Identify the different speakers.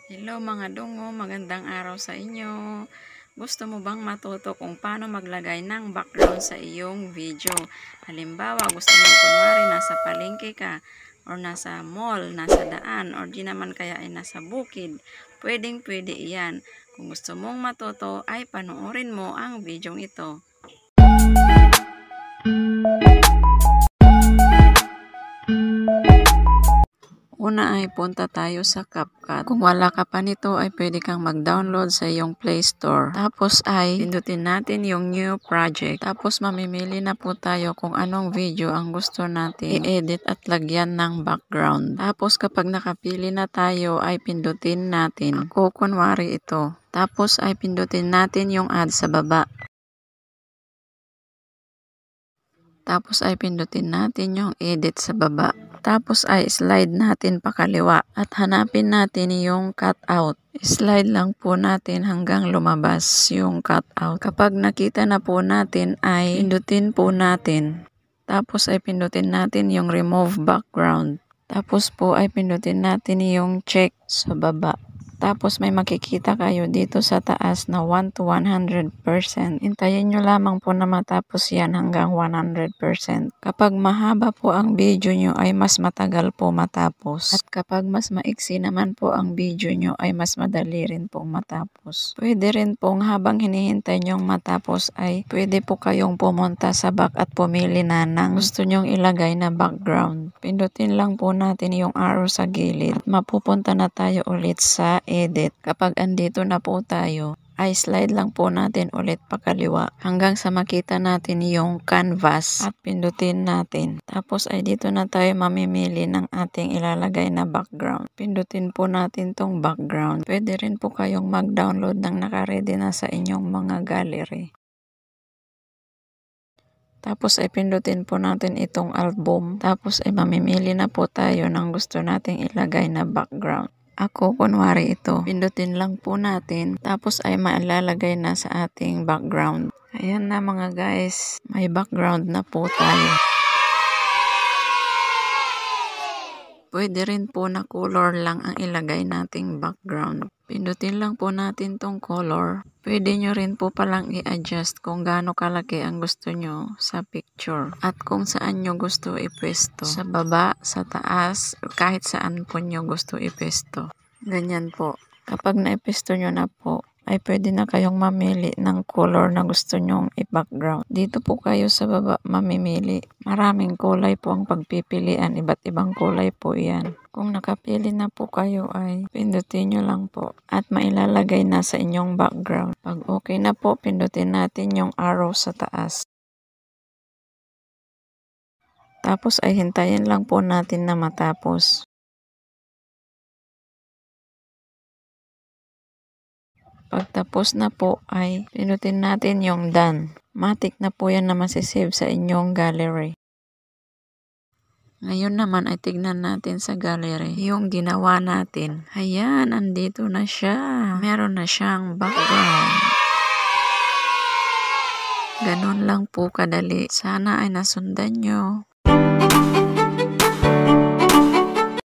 Speaker 1: Hello mga dungo, magandang araw sa inyo. Gusto mo bang matuto kung paano maglagay ng background sa iyong video? Halimbawa, gusto mong kunwari nasa palengke ka, or nasa mall, nasa daan, or di naman kaya ay nasa bukid. Pwedeng-pwede iyan. Kung gusto mong matuto ay panoorin mo ang video ito. Una ay punta tayo sa CapCut. Kung wala ka pa nito ay pwede kang mag-download sa iyong Play Store. Tapos ay pindutin natin yung new project. Tapos mamimili na po tayo kung anong video ang gusto natin i-edit at lagyan ng background. Tapos kapag nakapili na tayo ay pindutin natin. Ako kunwari ito. Tapos ay pindutin natin yung add sa baba. Tapos ay pindutin natin yung edit sa baba. Tapos ay slide natin pakaliwa at hanapin natin yung cutout. Slide lang po natin hanggang lumabas yung cutout. Kapag nakita na po natin ay pindutin po natin. Tapos ay pindutin natin yung remove background. Tapos po ay pindutin natin yung check sa baba. Tapos may makikita kayo dito sa taas na 1 to 100%. Hintayin nyo lamang po na matapos yan hanggang 100%. Kapag mahaba po ang video nyo ay mas matagal po matapos. At kapag mas maiksi naman po ang video nyo ay mas madali rin pong matapos. Pwede rin pong habang hinihintay nyong matapos ay pwede po kayong pumunta sa back at pumili na ng gusto nyong ilagay na background. Pindutin lang po natin yung arrow sa gilid at mapupunta na tayo ulit sa edit. Kapag andito na po tayo, ay slide lang po natin ulit pakaliwa hanggang sa makita natin yung canvas at pindutin natin. Tapos ay dito na tayo mamimili ng ating ilalagay na background. Pindutin po natin tong background. Pwede rin po kayong mag-download ng nakaredy na sa inyong mga gallery. Tapos ay pindutin po natin itong album. Tapos ay mamimili na po tayo ng gusto nating ilagay na background. Ako, kunwari ito. Pindutin lang po natin. Tapos ay mailalagay na sa ating background. Ayan na mga guys. May background na po tayo. Pwede rin po na color lang ang ilagay nating background. Pindutin lang po natin tong color. Pwede nyo rin po palang i-adjust kung gaano kalaki ang gusto nyo sa picture. At kung saan nyo gusto ipwesto. Sa baba, sa taas, kahit saan po nyo gusto ipwesto. Ganyan po. Kapag naipwesto nyo na po, ay pwede na kayong mamili ng color na gusto nyong i-background. Dito po kayo sa baba mamimili. Maraming kulay po ang pagpipilian. Iba't ibang kulay po yan. Kung nakapili na po kayo ay pindutin nyo lang po at mailalagay na sa inyong background. Pag okay na po, pindutin natin yung arrow sa taas. Tapos ay hintayin lang po natin na matapos. Pagtapos na po ay pinutin natin yung done. Matik na po yan na masisave sa inyong gallery. Ngayon naman ay tignan natin sa gallery yung ginawa natin. Ayan, andito na siya. Meron na siyang background. Ganon lang po kadali. Sana ay nasundan nyo.